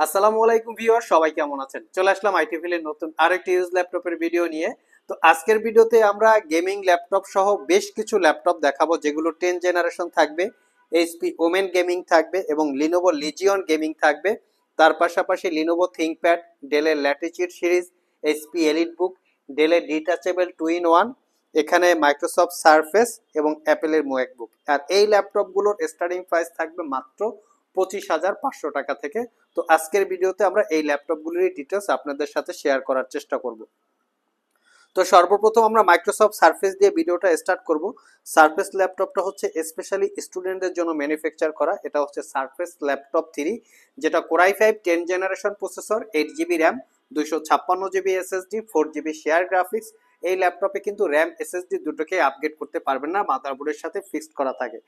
আসসালামু আলাইকুম ভিউয়ার, সবাই কেমন আছেন? চলে আসলাম আইটিভিলের নতুন আরেকটি ইউজ ল্যাপটপের ভিডিও নিয়ে। তো আজকের ভিডিওতে আমরা গেমিং ল্যাপটপ সহ বেশ কিছু ল্যাপটপ দেখাবো, যেগুলো 10 জেনারেশন থাকবে, এইচপি ওমেন গেমিং থাকবে এবং লিনোভো লিজিয়ন গেমিং থাকবে। তার পাশাপাশি লিনোভো থিংকপ্যাড, ডেলের Latitude series, HP Elite Book, ডেলের ডিটাচেবল 2-in-1, এখানে মাইক্রোসফট সারফেস এবং অ্যাপেলের ম্যাকবুক। আর এই ল্যাপটপগুলোর স্টার্টিং প্রাইস থাকবে মাত্র 25,500 টাকা থেকে। তো আজকের ভিডিওতে আমরা এই ল্যাপটপগুলির ডিটেলস আপনাদের সাথে শেয়ার করার চেষ্টা করব। তো সর্বপ্রথম আমরা মাইক্রোসফট সারফেস দিয়ে ভিডিওটা স্টার্ট করব। সারফেস ল্যাপটপটা হচ্ছে স্পেশালি স্টুডেন্টদের জন্য ম্যানুফ্যাকচার করা। এটা হচ্ছে সারফেস ল্যাপটপ 3, যেটা core i 5 10 generation processor, 8 GB RAM, 256 GB SSD, 4 GB share graphics. এই ল্যাপটপে কিন্তু র্যাম এসএসডি দুটোকে আপগ্রেড করতে পারবেন না, মাদারবোর্ডের সাথে ফিক্সড করা থাকে।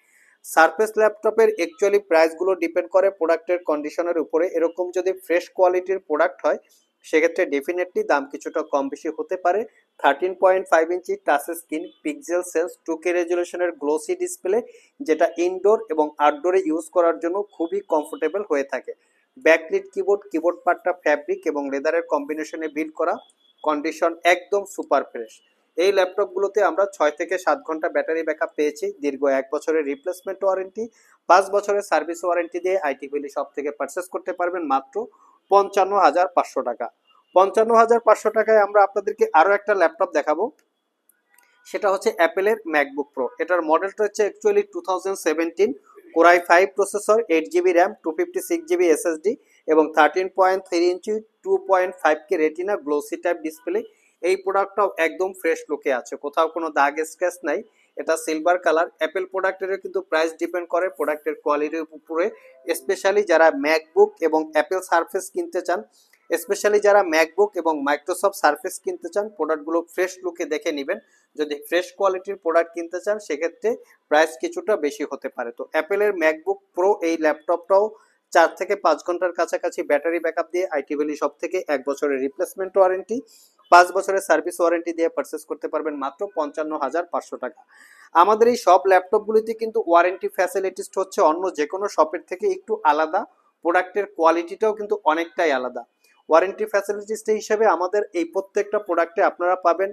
সারফেস ল্যাপটপের অ্যাকচুয়ালি প্রাইসগুলো ডিপেন্ড করে প্রোডাক্টের কন্ডিশনের উপরে। এরকম যদি ফ্রেশ কোয়ালিটির প্রোডাক্ট হয় সেক্ষেত্রে ডেফিনেটলি দাম কিছুটা কম বেশি হতে পারে। 13.5 inch touch screen, pixel sense, 2K রেজুলেশনের গ্লোসি ডিসপ্লে, যেটা ইনডোর এবং আউটডোরে ইউজ করার জন্য খুবই কমফোর্টেবল হয়ে থাকে। ব্যাকলিট কিবোর্ড, কিবোর্ড পার্টটা ফ্যাব্রিক এবং লেদারের কম্বিনেশনে বিল্ড করা, কন্ডিশন একদম সুপার ফ্রেশ। এই ল্যাপটপগুলোতে আমরা 6 থেকে 7 ঘন্টা ব্যাটারি ব্যাকআপ পেয়েছি, দীর্ঘ 1 বছরের রিপ্লেসমেন্ট ওয়ারেন্টি, 5 বছরের সার্ভিস ওয়ারেন্টি দিয়ে আইটি ভ্যালি শপ থেকে পারচেস করতে পারবেন মাত্র 55,500 টাকা। 55,500 টাকায় আমরা আপনাদেরকে আরো একটা ল্যাপটপ দেখাবো, সেটা হচ্ছে অ্যাপেলের ম্যাকবুক প্রো। এটার মডেলটা হচ্ছে actually 2017, core i 5 processor, 8 GB RAM, 256 GB SSD এবং 13.3 ইঞ্চি 2.5K retina glossy type display. এই প্রোডাক্টটাও একদম ফ্রেশ লুকে আছে, কোথাও কোনো দাগ স্ক্র্যাচ নাই। এটা সিলভার কালার। অ্যাপেল প্রোডাক্টের কিন্তু প্রাইস ডিপেন্ড করে প্রোডাক্টের কোয়ালিটির উপরে। স্পেশালি যারা ম্যাকবুক এবং অ্যাপেল সারফেস কিনতে চান, স্পেশালি যারা ম্যাকবুক এবং মাইক্রোসফট সারফেস কিনতে চান, প্রোডাক্টগুলো ফ্রেশ লুকে দেখে নেবেন। যদি ফ্রেশ কোয়ালিটির প্রোডাক্ট কিনতে চান সেক্ষেত্রে প্রাইস কিছুটা বেশি হতে পারে। তো অ্যাপেলের ম্যাকবুক প্রো এই ল্যাপটপটাও 4 থেকে 5 ঘন্টার কাছাকাছি ব্যাটারি ব্যাকআপ দিয়ে আইটি ভ্যালি শপ থেকে 1 বছরের রিপ্লেসমেন্ট ওয়ারেন্টি, 5 বছরের সার্ভিস ওয়ারেন্টি দিয়ে পারচেস করতে পারবেন মাত্র 55,500 টাকা। আমাদের এই সব ল্যাপটপগুলিতে কিন্তু ওয়ারেন্টি ফ্যাসিলিটিস হচ্ছে অন্য যে কোনো শপের থেকে একটু আলাদা, প্রোডাক্টের কোয়ালিটিটাও কিন্তু অনেকটাই আলাদা। ওয়ারেন্টি ফ্যাসিলিটিস হিসেবে আমাদের এই প্রত্যেকটা প্রোডাক্টে আপনারা পাবেন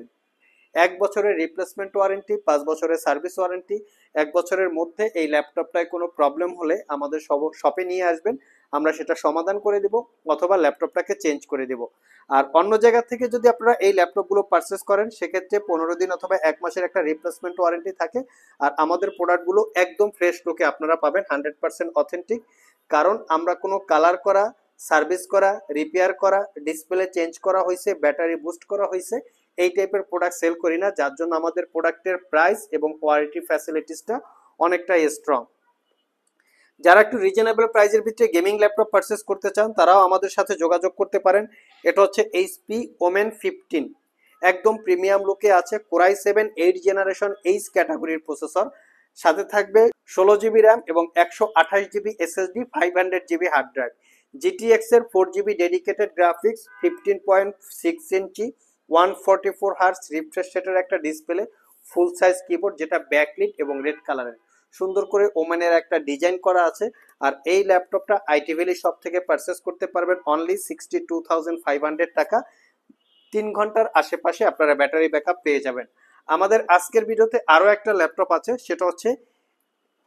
1 বছরের রিপ্লেসমেন্ট ওয়ারেন্টি, 5 বছরের সার্ভিস ওয়ারেন্টি। 1 বছরের মধ্যে এই ল্যাপটপটায় কোনো প্রবলেম হলে আমাদের শপে নিয়ে আসবেন, আমরা সেটা সমাধান করে দেব অথবা ল্যাপটপটাকে চেঞ্জ করে দেব। আর অন্য জায়গা থেকে যদি আপনারা এই ল্যাপটপগুলো পারচেস করেন সেক্ষেত্রে 15 দিন অথবা 1 মাসের একটা রিপ্লেসমেন্ট ওয়ারেন্টি থাকে। আর আমাদের প্রোডাক্টগুলো একদম ফ্রেশ লুকে আপনারা পাবেন, 100% অথেন্টিক। কারণ আমরা কোনো কালার করা, সার্ভিস করা, রিপেয়ার করা, ডিসপ্লে চেঞ্জ করা হয়েছে, ব্যাটারি বুস্ট করা হয়েছে, এই টাইপের প্রোডাক্ট সেল করি না, যার জন্য আমাদের প্রোডাক্টের প্রাইস এবং কোয়ালিটি ফ্যাসিলিটিসটা অনেকটাই স্ট্রং। যারা একটু রিজনেবল প্রাইসের ভিতরে গেমিং ল্যাপটপ পারচেস করতে চান তারাও আমাদের সাথে যোগাযোগ করতে পারেন। এটা হচ্ছে এইচপি ওমেন 15, একদম প্রিমিয়াম লুকে আছে, কোরাই 7 8 জেনারেশন এইচ ক্যাটাগরির প্রসেসর, সাথে থাকবে 16 জিবি র্যাম এবং 128 GB SSD, 500 GB hard drive, GTX এর 4 জিবি ডেডিকেটেড গ্রাফিক্স, 15.6 ইঞ্চি 144 হার্টজ রিফ্রেশ রেটের একটা ডিসপ্লে, ফুল সাইজ কিবোর্ড যেটা ব্যাকলিট এবং রেড কালারের, সুন্দর করে ওমেনের একটা ডিজাইন করা আছে। আর এই ল্যাপটপটা আইটি ভ্যালি শপ থেকে পারচেস করতে পারবেন অনলি 62,500 টাকা। 3 ঘন্টার আশেপাশে আপনারা ব্যাটারি ব্যাকআপ পেয়ে যাবেন। আমাদের আজকের ভিডিওতে আরো একটা ল্যাপটপ আছে, সেটা হচ্ছে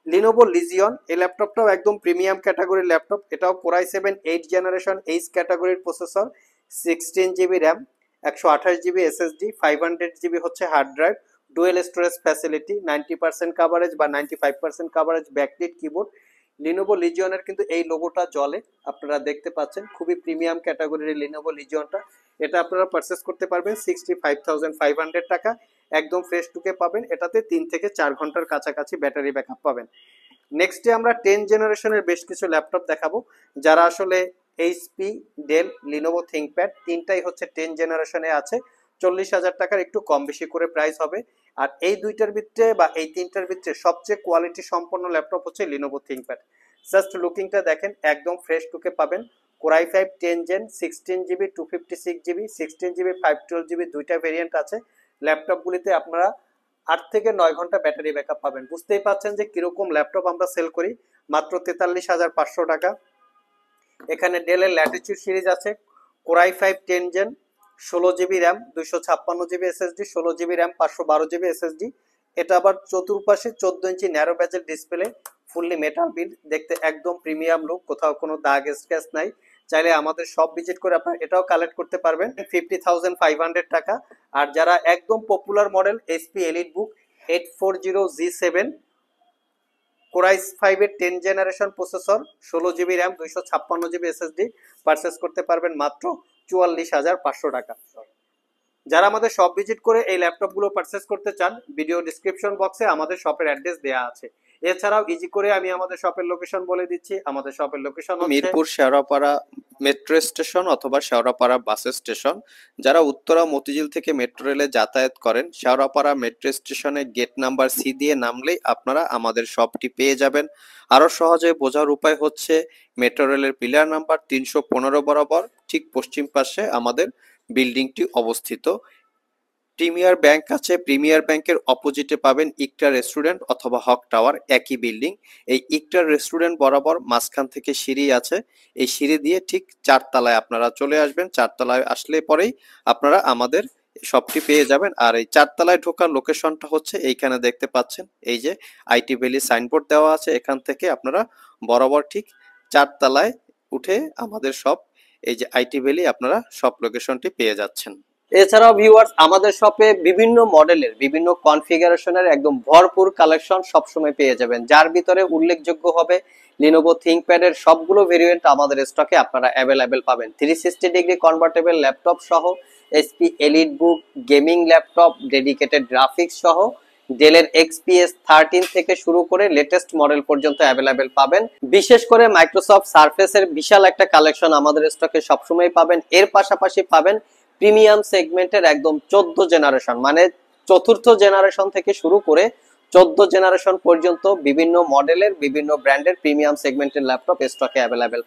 লিনোভো লিজিয়ন। এই ল্যাপটপটাও একদম প্রিমিয়াম ক্যাটাগরির ল্যাপটপ। এটাও কোরাই 7 8 জেনারেশন এইচ ক্যাটাগরির processor, 16 GB RAM, 128 GB SSD, 500 GB হচ্ছে hard drive, dual storage facility, 90% coverage বা 95% কাভারেজ, ব্যাকলিট কিবোর্ড। লিনোভো লিজিয়নের কিন্তু এই লোগোটা জ্বলে, আপনারা দেখতে পাচ্ছেন, খুবই প্রিমিয়াম ক্যাটাগরির লিনোভো লিজিয়নটা। এটা আপনারা পারচেস করতে পারবেন 65,500 টাকা, একদম ফ্রেশ টুকে পাবেন। এটাতে 3 থেকে 4 ঘন্টার কাছাকাছি ব্যাটারি ব্যাকআপ পাবেন। নেক্সটে আমরা 10 জেনারেশনের বেশ কিছু ল্যাপটপ দেখাবো, যারা আসলে এইচপি, ডেল, লিনোভো থিংকপ্যাড তিনটাই হচ্ছে 10 জেনারেশনে আছে। 40,000 টাকার একটু কম বেশি করে প্রাইস হবে। আর এই দুইটার ভিতরে বা এই তিনটার ভিতরে সবচেয়ে কোয়ালিটি সম্পন্ন ল্যাপটপ হচ্ছে লিনোভো থিংকপ্যাড। জাস্ট লুকিংটা দেখেন, একদম ফ্রেশ টুকে পাবেন। Core i 5 10 gen, 16 GB, 256 GB, 16 GB, 512 GB, দুইটা ভেরিয়েন্ট আছে। ল্যাপটপগুলিতে আপনারা 8 থেকে 9 ঘন্টা ব্যাটারি ব্যাকআপ পাবেন। বুঝতেই পাচ্ছেন যে কিরকম ল্যাপটপ আমরা সেল করি, মাত্র 43,500 টাকা। এখানে ডেলের ল্যাটিটিউড সিরিজ আছে, core i 5 10 gen, 16 GB RAM, 256 GB SSD, 16 GB RAM, 512 GB SSD. এটা আবার চতুর্পাশে 14 ইঞ্চি ন্যারো ব্যাজের ডিসপ্লে, ফুললি মেটাল বিল্ড, দেখতে একদম প্রিমিয়াম লুক, কোথাও কোনো দাগ স্ক্র্যাচ নাই। চাইলে আমাদের সব ভিজিট করে আপনারা এটাও কালেক্ট করতে পারবেন 50,500 টাকা। আর যারা একদম পপুলার মডেল এইচপি এলিট বুক 840G7 কোরাই 5 এর 10 generation processor, 16 GB RAM, 256 GB SSD purchase করতে পারবেন মাত্র 44,500 টাকা। যারা আমাদের শপ ভিজিট করে এই ল্যাপটপগুলো পারচেস করতে চান, ভিডিও ডিসক্রিপশন বক্সে আমাদের শপের অ্যাড্রেস দেওয়া আছে। এছাড়াও ইজি করে আমি আমাদের শপের লোকেশন বলে দিচ্ছি। আমাদের শপের location Mirpur Shewrapara metro station অথবা শেওড়াপাড়া বাস স্টেশন। যারা উত্তরা মতিঝিল থেকে মেট্রো রেলে যাতায়াত করেন, শেওড়াপাড়া মেট্রো স্টেশনে গেট নাম্বার সি দিয়ে নামলেই আপনারা আমাদের শপটি পেয়ে যাবেন। আরও সহজে বোঝার উপায় হচ্ছে মেট্রো রেলের পিলার নাম্বার 315 বরাবর ঠিক পশ্চিম পাশে আমাদের বিল্ডিংটি অবস্থিত। প্রিমিয়ার ব্যাংক আছে, প্রিমিয়ার ব্যাংকের অপোজিটে পাবেন ইকটা রেস্টুরেন্ট অথবা হক টাওয়ার, একই বিল্ডিং। এই ইকটা রেস্টুরেন্ট বরাবর মাঝখান থেকে সিঁড়ি আছে, এই সিঁড়ি দিয়ে ঠিক 4 তলায় আপনারা চলে আসবেন। 4 তলায় আসলে পরেই আপনারা আমাদের শপটি পেয়ে যাবেন। আর এই 4 তলায় ঢোকার লোকেশনটা হচ্ছে এইখানে দেখতে পাচ্ছেন, এই যে আইটি ভ্যালি সাইনবোর্ড দেওয়া আছে, এখান থেকে আপনারা বরাবর ঠিক 4 তলায় উঠে আমাদের শপ, এই যে আইটি ভ্যালি, আপনারা শপ লোকেশনটি পেয়ে যাচ্ছেন। এছাড়াও ভিউয়ার্স, আমাদের শপে বিভিন্ন মডেলের বিভিন্ন কনফিগারেশনের একদম ভরপুর কালেকশন সবসময় পেয়ে যাবেন, যার ভিতরে উল্লেখযোগ্য হবে লিনোভো থিংকপ্যাড এর সবগুলো ভেরিয়েন্ট আমাদের স্টকে আপনারা অ্যাভেলেবেল পাবেন। 360 ডিগ্রি কনভার্টেবল ল্যাপটপ সহ, এইচপি এলিট বুক গেমিং ল্যাপটপ, ডেডিকেটেড গ্রাফিক্স সহ ডেলের XPS 13 থেকে শুরু করে লেটেস্ট মডেল পর্যন্ত অ্যাভেলেবেল পাবেন। বিশেষ করে মাইক্রোসফট সারফেস এর বিশাল একটা কালেকশন আমাদের স্টকে সবসময় পাবেন। এর পাশাপাশি পাবেন প্রিমিয়াম সেগমেন্টের একদম 14 জেনারেশন, মানে চতুর্থ জেনারেশন থেকে শুরু করে 14 জেনারেশন পর্যন্ত বিভিন্ন মডেলের বিভিন্ন ব্র্যান্ডের প্রিমিয়াম সেগমেন্টের ল্যাপটপ স্টকে অ্যাভেলেবেল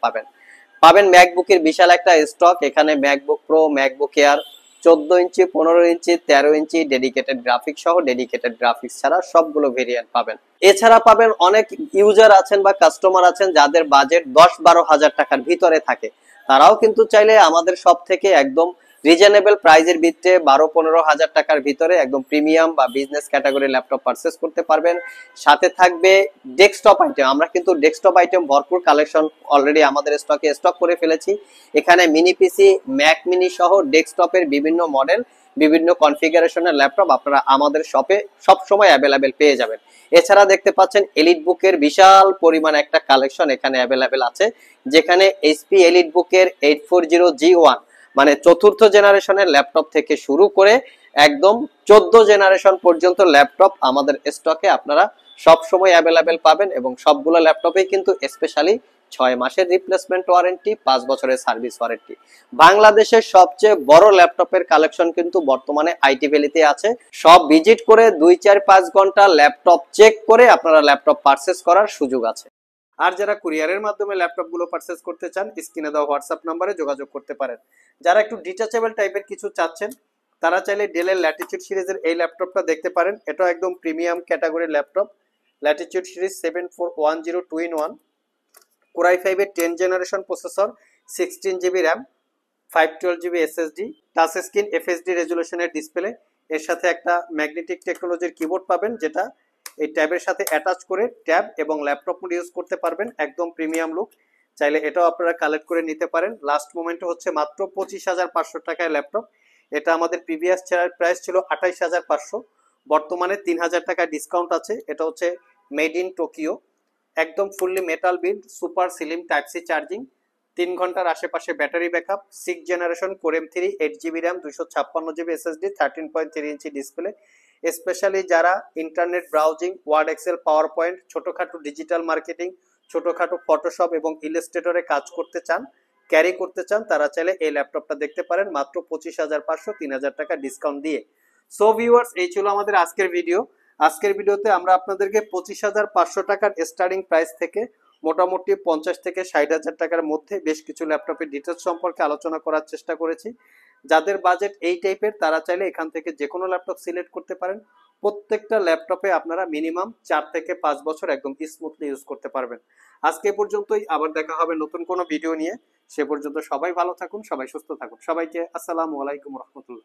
পাবেন ম্যাকবুকের বিশাল একটা স্টক। এখানে ম্যাকবুক প্রো, ম্যাকবুক এয়ার 14 ইঞ্চি, 15 ইঞ্চি, 13 ইঞ্চি, ডেডিকেটেড গ্রাফিক্স সহ ডেডিকেটেড গ্রাফিক্স ছাড়া সবগুলো ভেরিয়েন্ট পাবেন। এছাড়া পাবেন অনেক ইউজার আছেন বা কাস্টমার আছেন যাদের বাজেট 10-12 হাজার টাকার ভিতরে থাকে, তারাও কিন্তু চাইলে আমাদের সব থেকে একদম রিজনেবল প্রাইজের ভিতরে 12-15 হাজার টাকার ভিতরে একদম প্রিমিয়াম বা বিজনেস ক্যাটাগরি ল্যাপটপ পারচেস করতে পারবেন। সাথে থাকবে ডেস্কটপ আইটেম। আমরা কিন্তু ডেস্কটপ আইটেম ভরপুর কালেকশন অলরেডি আমাদের স্টক করে ফেলেছি। এখানে মিনি পিসি, ম্যাক মিনি সহ ডেস্কটপের বিভিন্ন মডেল, বিভিন্ন কনফিগারেশনের ল্যাপটপ আপনারা আমাদের শপে সব সময় অ্যাভেলেবেল পেয়ে যাবেন। এছাড়া দেখতে পাচ্ছেন এলিট বুকের বিশাল পরিমাণ একটা কালেকশন এখানে অ্যাভেলেবেল আছে, যেখানে এইচপি এলিট বুকের 840G1 মানে চতুর্থ জেনারেশনের ল্যাপটপ থেকে শুরু করে একদম 14 জেনারেশন পর্যন্ত ল্যাপটপ আমাদের স্টকে আপনারা সব সময় অ্যাভেলেবেল পাবেন। এবং সবগুলো ল্যাপটপেই কিন্তু স্পেশালি 6 মাসের রিপ্লেসমেন্ট ওয়ারেন্টি, 5 বছরের সার্ভিস ওয়ারেন্টি। বাংলাদেশের সবচেয়ে বড় ল্যাপটপের কালেকশন কিন্তু বর্তমানে আইটি ভ্যালিতে আছে। সব ভিজিট করে 2-4-5 ঘন্টা ল্যাপটপ চেক করে আপনারা ল্যাপটপ পারচেস করার সুযোগ আছে। আর যারা কুরিয়ারের মাধ্যমে ল্যাপটপ গুলো পারচেস করতে চান, স্ক্রিনে দেওয়া হোয়াটসঅ্যাপ নাম্বারে যোগাযোগ করতে পারেন। যারা একটু ডিটাচেবল টাইপের কিছু চাচ্ছেন, তারা চাইলে ডেলের ল্যাটিটিউড সিরিজের এই ল্যাপটপটা দেখতে পারেন। এটা একদম প্রিমিয়াম ক্যাটাগরির laptop, Latitude series 7410 2-in-1, core i 5 এর 10 generation processor, 16 GB RAM, 512 GB SSD, touch screen FSD রেজুলেশনের ডিসপ্লে। এর সাথে একটা ম্যাগনেটিক টেকনোলজির কিবোর্ড পাবেন, যেটা এই ট্যাবের সাথে অ্যাটাচ করে ট্যাব এবং ল্যাপটপ মোড ইউজ করতে পারবেন। একদম প্রিমিয়াম লুক, চাইলে এটাও আপনারা কালেক্ট করে নিতে পারেন। লাস্ট মোমেন্টে হচ্ছে মাত্র 25,500 টাকায় ল্যাপটপ। এটা আমাদের প্রিভিয়াস প্রাইস ছিল 28,500, বর্তমানে 3,000 টাকা ডিসকাউন্ট আছে। এটা হচ্ছে মেড ইন টোকিও, একদম fully metal build, super slim type C charging, 3 ঘন্টার আশেপাশে battery backup, 6 generation core M3, 8 GB RAM, 256 GB SSD, 13.3 inch display. Specially যারা internet browsing, Word, Excel, PowerPoint, ছোটখাটো ডিজিটাল মার্কেটিং, ছোটখাটো Photoshop এবং ইলাস্ট্রেটরে কাজ করতে চান, ক্যারি করতে চান, তারা চাইলে এই ল্যাপটপটা দেখতে পারেন মাত্র 25,500, 3,000 টাকা ডিসকাউন্ট দিয়ে। সো ভিউয়ার্স, এই ছিল আমাদের আজকের ভিডিও। আজকের ভিডিওতে আমরা আপনাদেরকে 25,500 টাকার স্টার্টিং প্রাইস থেকে মোটামুটি 50 থেকে 60,000 টাকার মধ্যে বেশ কিছু ল্যাপটপের ডিটেলস সম্পর্কে আলোচনা করার চেষ্টা করেছি। যাদের বাজেট এই টাইপের তারা চাইলে এখান থেকে যে কোনো ল্যাপটপ সিলেক্ট করতে পারেন। প্রত্যেকটা ল্যাপটপে আপনারা মিনিমাম 4 থেকে 5 বছর একদম স্মুথলি ইউজ করতে পারবেন। আজকে এ পর্যন্তই, আবার দেখা হবে নতুন কোনো ভিডিও নিয়ে। সে পর্যন্ত সবাই ভালো থাকুন, সবাই সুস্থ থাকুন। সবাইকে আসসালামু আলাইকুম রহমতুল্লাহ।